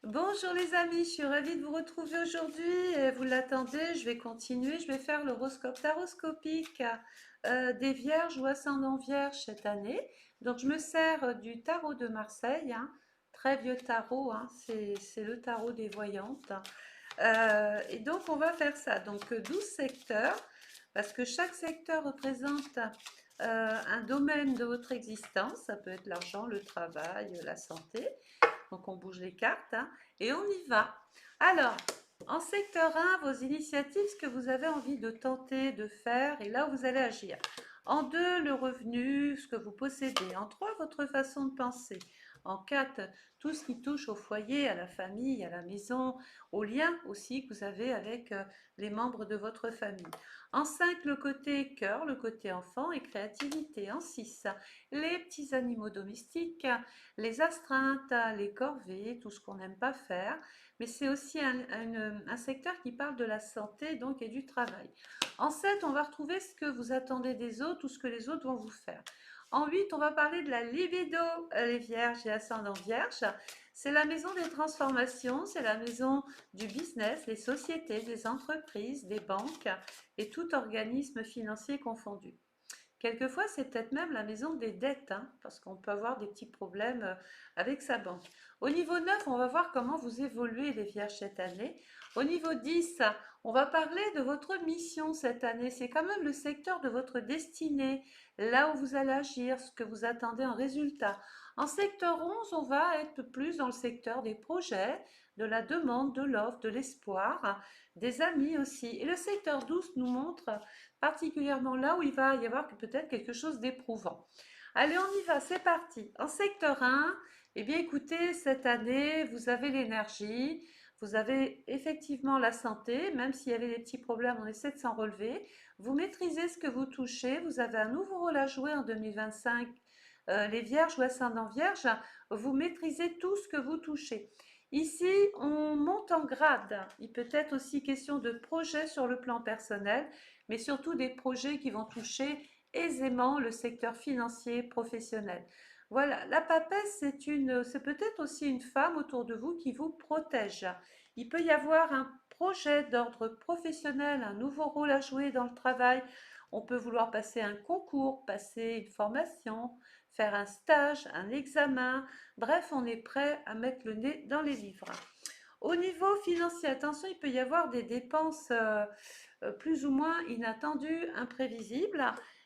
Bonjour les amis, je suis ravie de vous retrouver aujourd'hui. Vous l'attendez, je vais continuer. Je vais faire l'horoscope taroscopique des Vierges ou ascendant Vierge cette année. Donc je me sers du tarot de Marseille, hein, très vieux tarot, hein, c'est le tarot des voyantes. Et donc on va faire ça. Donc 12 secteurs, parce que chaque secteur représente un domaine de votre existence. Ça peut être l'argent, le travail, la santé. Donc on bouge les cartes, hein, et on y va. Alors, en secteur 1, vos initiatives, ce que vous avez envie de tenter de faire, et là où vous allez agir. En 2, le revenu, ce que vous possédez. En 3, votre façon de penser. En 4, tout ce qui touche au foyer, à la famille, à la maison, aux liens aussi que vous avez avec les membres de votre famille. En 5, le côté cœur, le côté enfant et créativité. En 6, les petits animaux domestiques, les astreintes, les corvées, tout ce qu'on n'aime pas faire, mais c'est aussi un secteur qui parle de la santé donc et du travail. En 7, on va retrouver ce que vous attendez des autres ou ce que les autres vont vous faire. En 8, on va parler de la libido, les vierges et ascendants vierges. C'est la maison des transformations, c'est la maison du business, les sociétés, des entreprises, des banques et tout organisme financier confondu. Quelquefois, c'est peut-être même la maison des dettes, hein, parce qu'on peut avoir des petits problèmes avec sa banque. Au niveau 9, on va voir comment vous évoluez les vierges cette année. Au niveau 10, on va parler de votre mission cette année. C'est quand même le secteur de votre destinée, là où vous allez agir, ce que vous attendez en résultat. En secteur 11, on va être plus dans le secteur des projets, de la demande, de l'offre, de l'espoir, des amis aussi. Et le secteur 12 nous montre particulièrement là où il va y avoir peut-être quelque chose d'éprouvant. Allez, on y va, c'est parti. En secteur 1, eh bien écoutez, cette année, vous avez l'énergie, vous avez effectivement la santé, même s'il y avait des petits problèmes, on essaie de s'en relever. Vous maîtrisez ce que vous touchez, vous avez un nouveau rôle à jouer en 2025. Les vierges ou ascendants vierges, vous maîtrisez tout ce que vous touchez. Ici, on monte en grade. Il peut être aussi question de projets sur le plan personnel, mais surtout des projets qui vont toucher aisément le secteur financier professionnel. Voilà, la papesse, c'est peut-être aussi une femme autour de vous qui vous protège. Il peut y avoir un projet d'ordre professionnel, un nouveau rôle à jouer dans le travail. On peut vouloir passer un concours, passer une formation, faire un stage, un examen. Bref, on est prêt à mettre le nez dans les livres. Au niveau financier, attention, il peut y avoir des dépenses plus ou moins inattendues, imprévisibles.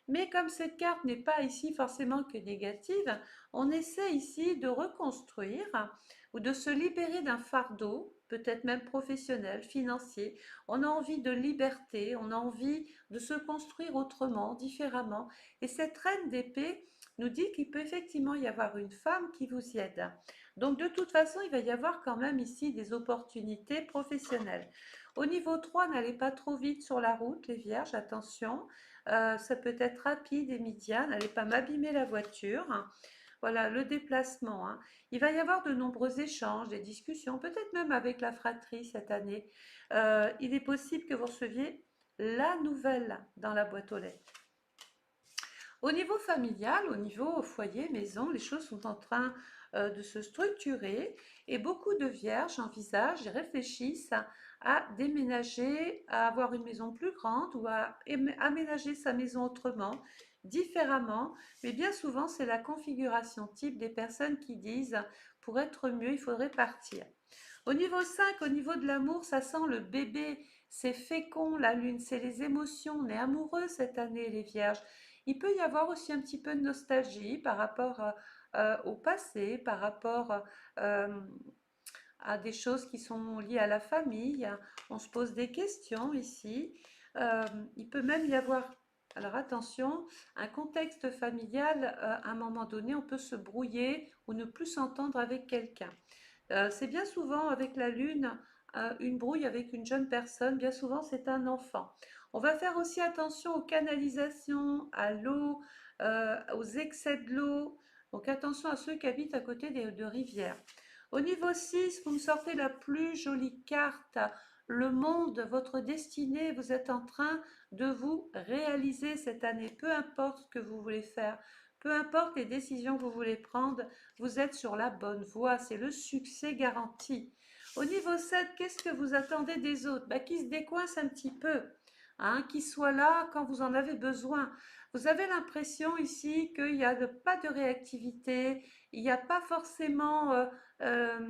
Mais comme cette carte n'est pas ici forcément que négative, on essaie ici de reconstruire ou de se libérer d'un fardeau, peut-être même professionnel, financier. On a envie de liberté, on a envie de se construire autrement, différemment. Et cette reine d'épée nous dit qu'il peut effectivement y avoir une femme qui vous y aide. Donc de toute façon, il va y avoir quand même ici des opportunités professionnelles. Au niveau 3, n'allez pas trop vite sur la route, les vierges, attention. Ça peut être rapide et immédiat, n'allez pas m'abîmer la voiture. Voilà, le déplacement, hein. Il va y avoir de nombreux échanges, des discussions, peut-être même avec la fratrie cette année. Il est possible que vous receviez la nouvelle dans la boîte aux lettres. Au niveau familial, au niveau foyer, maison, les choses sont en train de se structurer et beaucoup de vierges envisagent et réfléchissent à déménager, à avoir une maison plus grande ou à aménager sa maison autrement, différemment. Mais bien souvent, c'est la configuration type des personnes qui disent pour être mieux, il faudrait partir. Au niveau 5, au niveau de l'amour, ça sent le bébé, c'est fécond, la lune, c'est les émotions, on est amoureux cette année, les vierges. Il peut y avoir aussi un petit peu de nostalgie par rapport au passé, par rapport euh, à des choses qui sont liées à la famille. On se pose des questions ici. Euh, il peut même y avoir, alors attention, un contexte familial, à un moment donné, on peut se brouiller ou ne plus s'entendre avec quelqu'un. C'est bien souvent avec la lune une brouille avec une jeune personne, bien souvent c'est un enfant. On va faire aussi attention aux canalisations, à l'eau, aux excès de l'eau. Donc attention à ceux qui habitent à côté de rivières. Au niveau 6, vous me sortez la plus jolie carte. Le monde, votre destinée, vous êtes en train de vous réaliser cette année, peu importe ce que vous voulez faire, Peu importe les décisions que vous voulez prendre, vous êtes sur la bonne voie. C'est le succès garanti. Au niveau 7, qu'est-ce que vous attendez des autres? Bah, qu'ils se décoincent un petit peu, hein, qu'ils soient là quand vous en avez besoin. Vous avez l'impression ici qu'il n'y a pas de réactivité, il n'y a pas forcément euh,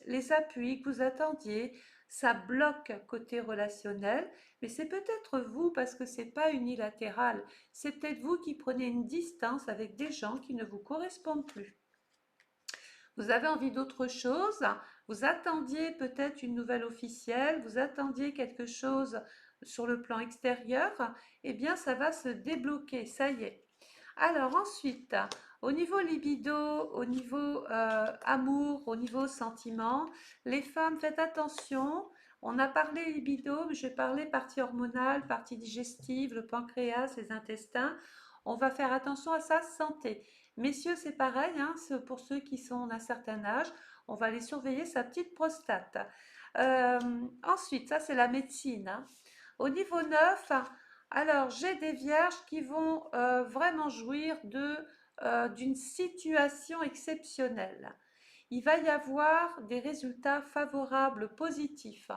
les appuis que vous attendiez. Ça bloque côté relationnel, mais c'est peut-être vous parce que c'est pas unilatéral. C'est peut-être vous qui prenez une distance avec des gens qui ne vous correspondent plus. Vous avez envie d'autre chose, vous attendiez peut-être une nouvelle officielle, vous attendiez quelque chose sur le plan extérieur, eh bien ça va se débloquer, ça y est. Alors ensuite, au niveau libido, au niveau amour, au niveau sentiment, les femmes, faites attention. On a parlé libido, mais je vais parler partie hormonale, partie digestive, le pancréas, les intestins. On va faire attention à sa santé. Messieurs, c'est pareil, hein, pour ceux qui sont d'un certain âge, on va aller surveiller sa petite prostate. Euh, Ensuite, ça c'est la médecine, hein. Au niveau 9, alors j'ai des vierges qui vont vraiment jouir d'une situation exceptionnelle. Il va y avoir des résultats favorables, positifs.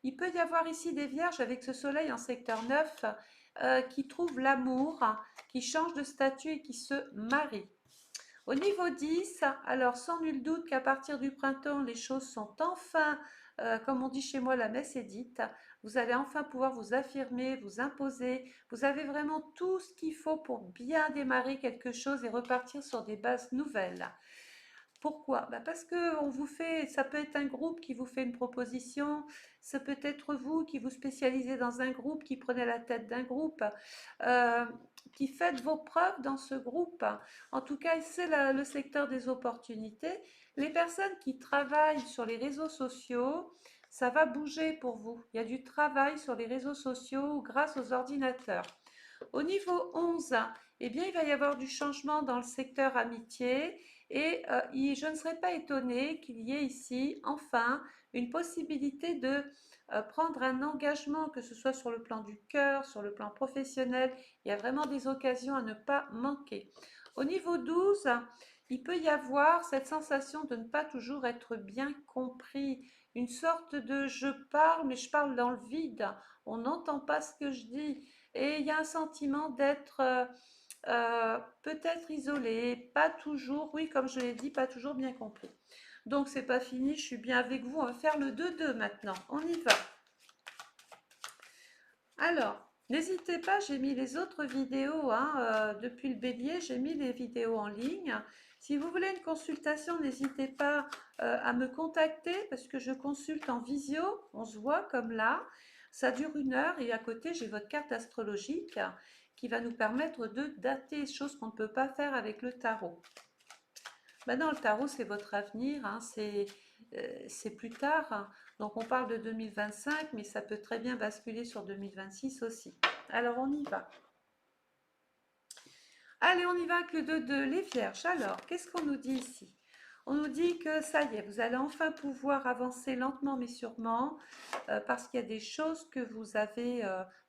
Il peut y avoir ici des vierges avec ce soleil en secteur 9 qui trouvent l'amour, qui changent de statut et qui se marient. Au niveau 10, alors sans nul doute qu'à partir du printemps, les choses sont enfin, comme on dit chez moi, la messe est dite. Vous allez enfin pouvoir vous affirmer, vous imposer. Vous avez vraiment tout ce qu'il faut pour bien démarrer quelque chose et repartir sur des bases nouvelles. Pourquoi? Bah parce que on vous fait, ça peut être un groupe qui vous fait une proposition, ça peut être vous qui vous spécialisez dans un groupe, qui prenez la tête d'un groupe, euh, qui faites vos preuves dans ce groupe. En tout cas, c'est le secteur des opportunités. Les personnes qui travaillent sur les réseaux sociaux, ça va bouger pour vous. Il y a du travail sur les réseaux sociaux grâce aux ordinateurs. Au niveau 11, eh bien, il va y avoir du changement dans le secteur amitié et je ne serais pas étonnée qu'il y ait ici enfin une possibilité de prendre un engagement, que ce soit sur le plan du cœur, sur le plan professionnel. Il y a vraiment des occasions à ne pas manquer. Au niveau 12, il peut y avoir cette sensation de ne pas toujours être bien compris, une sorte de je parle, mais je parle dans le vide, on n'entend pas ce que je dis. Et il y a un sentiment d'être peut-être isolé, pas toujours, oui, comme je l'ai dit, pas toujours bien compris. Donc, c'est pas fini, je suis bien avec vous. On va faire le 2-2 maintenant. On y va. Alors, n'hésitez pas, j'ai mis les autres vidéos, hein, depuis le bélier, j'ai mis les vidéos en ligne. Si vous voulez une consultation, n'hésitez pas à me contacter parce que je consulte en visio, on se voit comme là. Ça dure 1 heure et à côté, j'ai votre carte astrologique qui va nous permettre de dater, choses qu'on ne peut pas faire avec le tarot. Maintenant, le tarot, c'est votre avenir, hein, c'est plus tard, hein. Donc, on parle de 2025, mais ça peut très bien basculer sur 2026 aussi. Alors, on y va. Allez, on y va avec le 2-2, les vierges. Alors, qu'est-ce qu'on nous dit ici? On nous dit que ça y est, vous allez enfin pouvoir avancer lentement mais sûrement parce qu'il y a des choses que vous avez,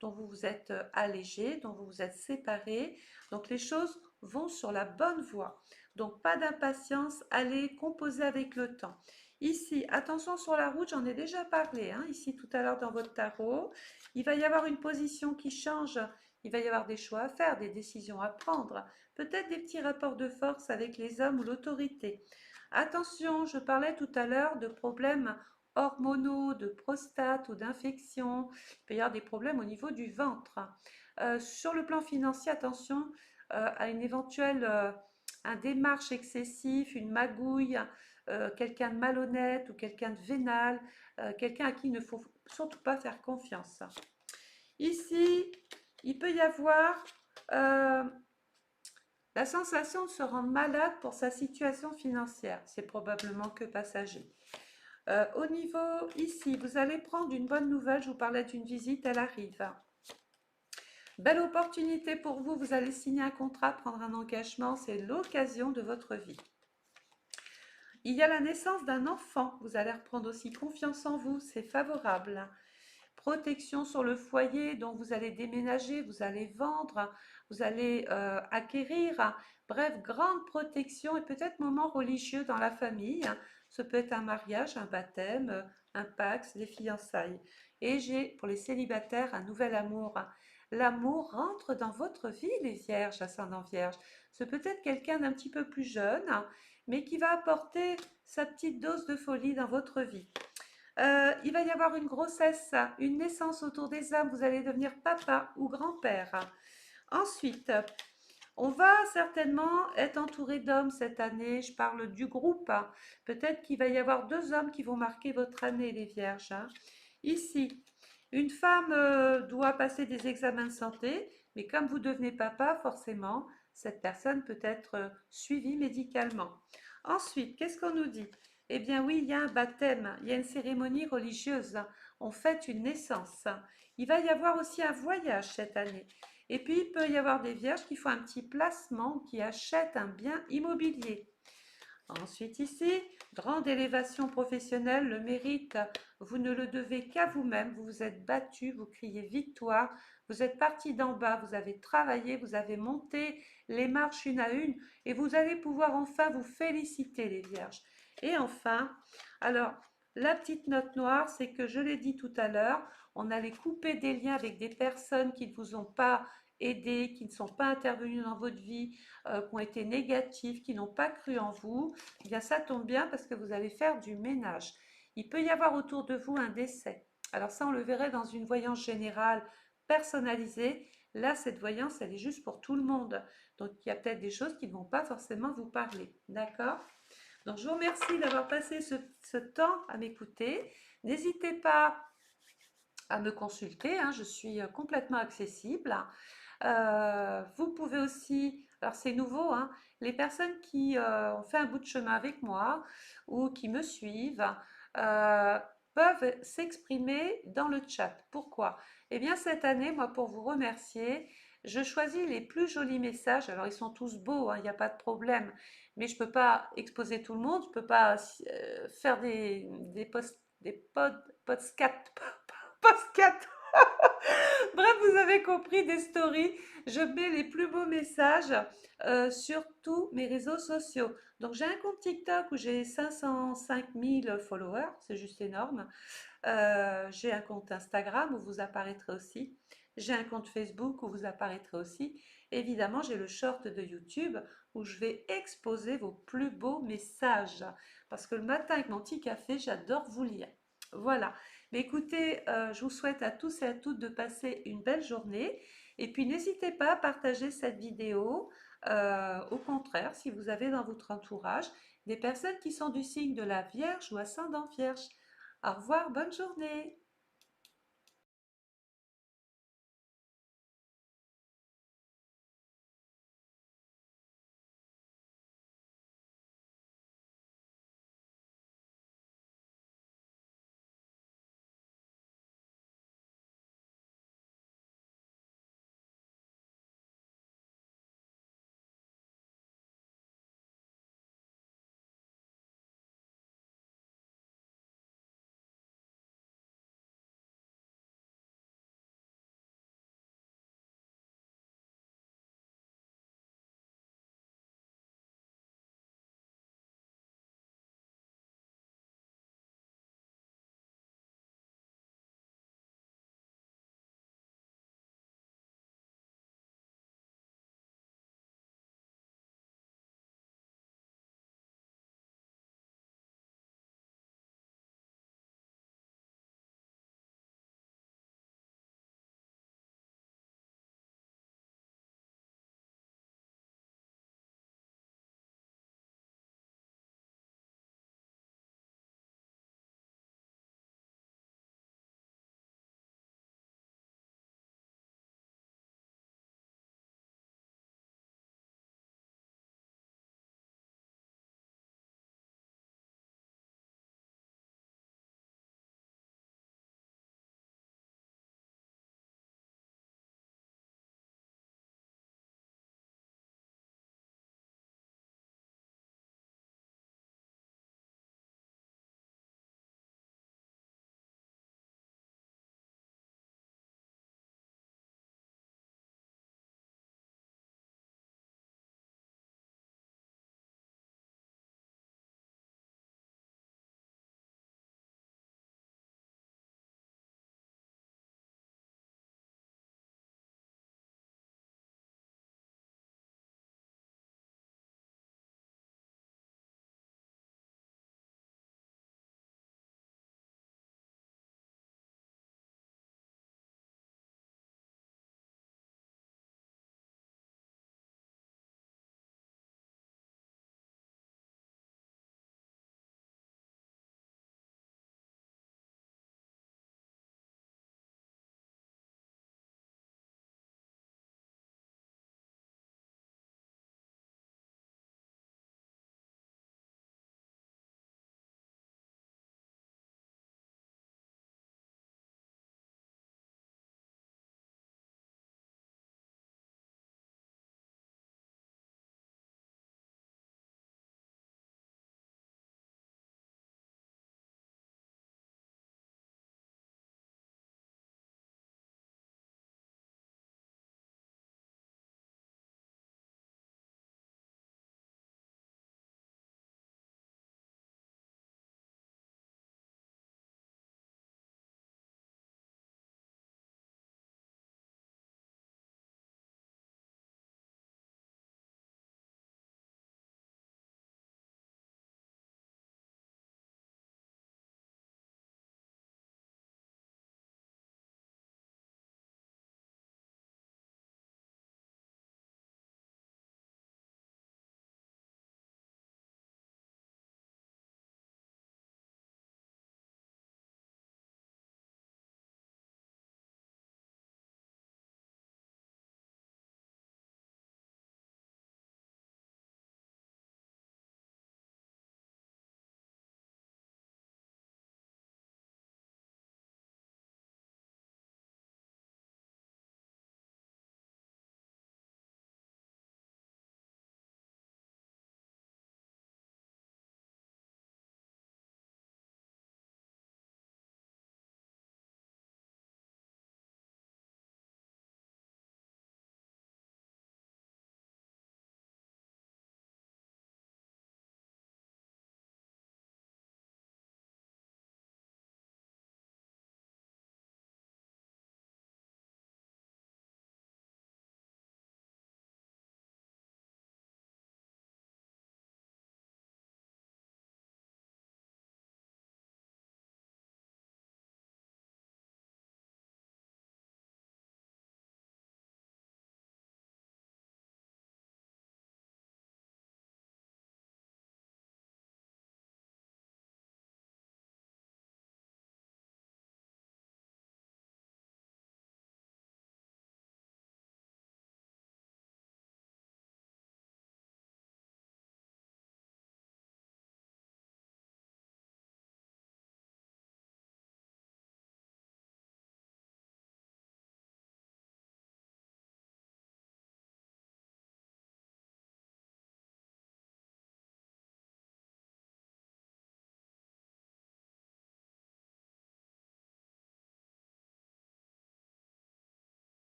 dont vous vous êtes allégé, dont vous vous êtes séparé. Donc les choses vont sur la bonne voie. Donc pas d'impatience, allez composer avec le temps. Ici, attention sur la route, j'en ai déjà parlé, hein, ici tout à l'heure dans votre tarot. Il va y avoir une position qui change, il va y avoir des choix à faire, des décisions à prendre, peut-être des petits rapports de force avec les hommes ou l'autorité. Attention, je parlais tout à l'heure de problèmes hormonaux, de prostate ou d'infection. Il peut y avoir des problèmes au niveau du ventre. Sur le plan financier, attention à une éventuelle un démarche excessif, une magouille, quelqu'un de malhonnête ou quelqu'un de vénal, quelqu'un à qui il ne faut surtout pas faire confiance. Ici, il peut y avoir la sensation de se rendre malade pour sa situation financière. C'est probablement que passager. Au niveau ici, vous allez prendre une bonne nouvelle. Je vous parlais d'une visite, elle arrive. Belle opportunité pour vous. Vous allez signer un contrat, prendre un engagement. C'est l'occasion de votre vie. Il y a la naissance d'un enfant. Vous allez reprendre aussi confiance en vous. C'est favorable. Protection sur le foyer, donc vous allez déménager, vous allez vendre, vous allez acquérir, hein. Bref, grande protection et peut-être moment religieux dans la famille, hein. Ce peut être un mariage, un baptême, un Pacs, des fiançailles. Et j'ai pour les célibataires un nouvel amour, hein. L'amour rentre dans votre vie, les vierges, ascendant vierge. Ce peut être quelqu'un d'un petit peu plus jeune, hein, mais qui va apporter sa petite dose de folie dans votre vie. Il va y avoir une grossesse, une naissance autour des âmes, vous allez devenir papa ou grand-père. Ensuite, on va certainement être entouré d'hommes cette année, je parle du groupe, hein. Peut-être qu'il va y avoir 2 hommes qui vont marquer votre année, les vierges, hein. Ici, une femme doit passer des examens de santé, mais comme vous devenez papa, forcément, cette personne peut être suivie médicalement. Ensuite, qu'est-ce qu'on nous dit? Eh bien oui, il y a un baptême, il y a une cérémonie religieuse, hein. On fête une naissance. Il va y avoir aussi un voyage cette année. Et puis, il peut y avoir des vierges qui font un petit placement, qui achètent un bien immobilier. Ensuite ici, grande élévation professionnelle, le mérite, vous ne le devez qu'à vous-même, vous vous êtes battu, vous criez victoire, vous êtes parti d'en bas, vous avez travaillé, vous avez monté les marches une à une et vous allez pouvoir enfin vous féliciter les vierges. Et enfin, alors, la petite note noire, c'est que je l'ai dit tout à l'heure, on allait couper des liens avec des personnes qui ne vous ont pas aidé, qui ne sont pas intervenues dans votre vie, qui ont été négatifs, qui n'ont pas cru en vous, eh bien ça tombe bien parce que vous allez faire du ménage. Il peut y avoir autour de vous un décès. Alors ça, on le verrait dans une voyance générale personnalisée. Là, cette voyance, elle est juste pour tout le monde. Donc, il y a peut-être des choses qui ne vont pas forcément vous parler. D'accord? Donc, je vous remercie d'avoir passé ce temps à m'écouter. N'hésitez pas à me consulter, hein, je suis complètement accessible. Vous pouvez aussi, alors c'est nouveau, hein, les personnes qui ont fait un bout de chemin avec moi ou qui me suivent euh, peuvent s'exprimer dans le chat. Pourquoi? Eh bien, cette année, moi, pour vous remercier, je choisis les plus jolis messages. Alors, ils sont tous beaux, hein, il n'y a pas de problème, mais je ne peux pas exposer tout le monde, je ne peux pas faire podcasts, podcasts. Bref, vous avez compris, des stories. Je mets les plus beaux messages sur tous mes réseaux sociaux. Donc, j'ai un compte TikTok où j'ai 505 000 followers, c'est juste énorme. J'ai un compte Instagram où vous apparaîtrez aussi. J'ai un compte Facebook où vous apparaîtrez aussi. Évidemment, j'ai le short de YouTube où je vais exposer vos plus beaux messages. Parce que le matin avec mon petit café, j'adore vous lire. Voilà. Mais écoutez, je vous souhaite à tous et à toutes de passer une belle journée. Et puis n'hésitez pas à partager cette vidéo. Au contraire, si vous avez dans votre entourage des personnes qui sont du signe de la Vierge ou ascendant Vierge. Au revoir, bonne journée.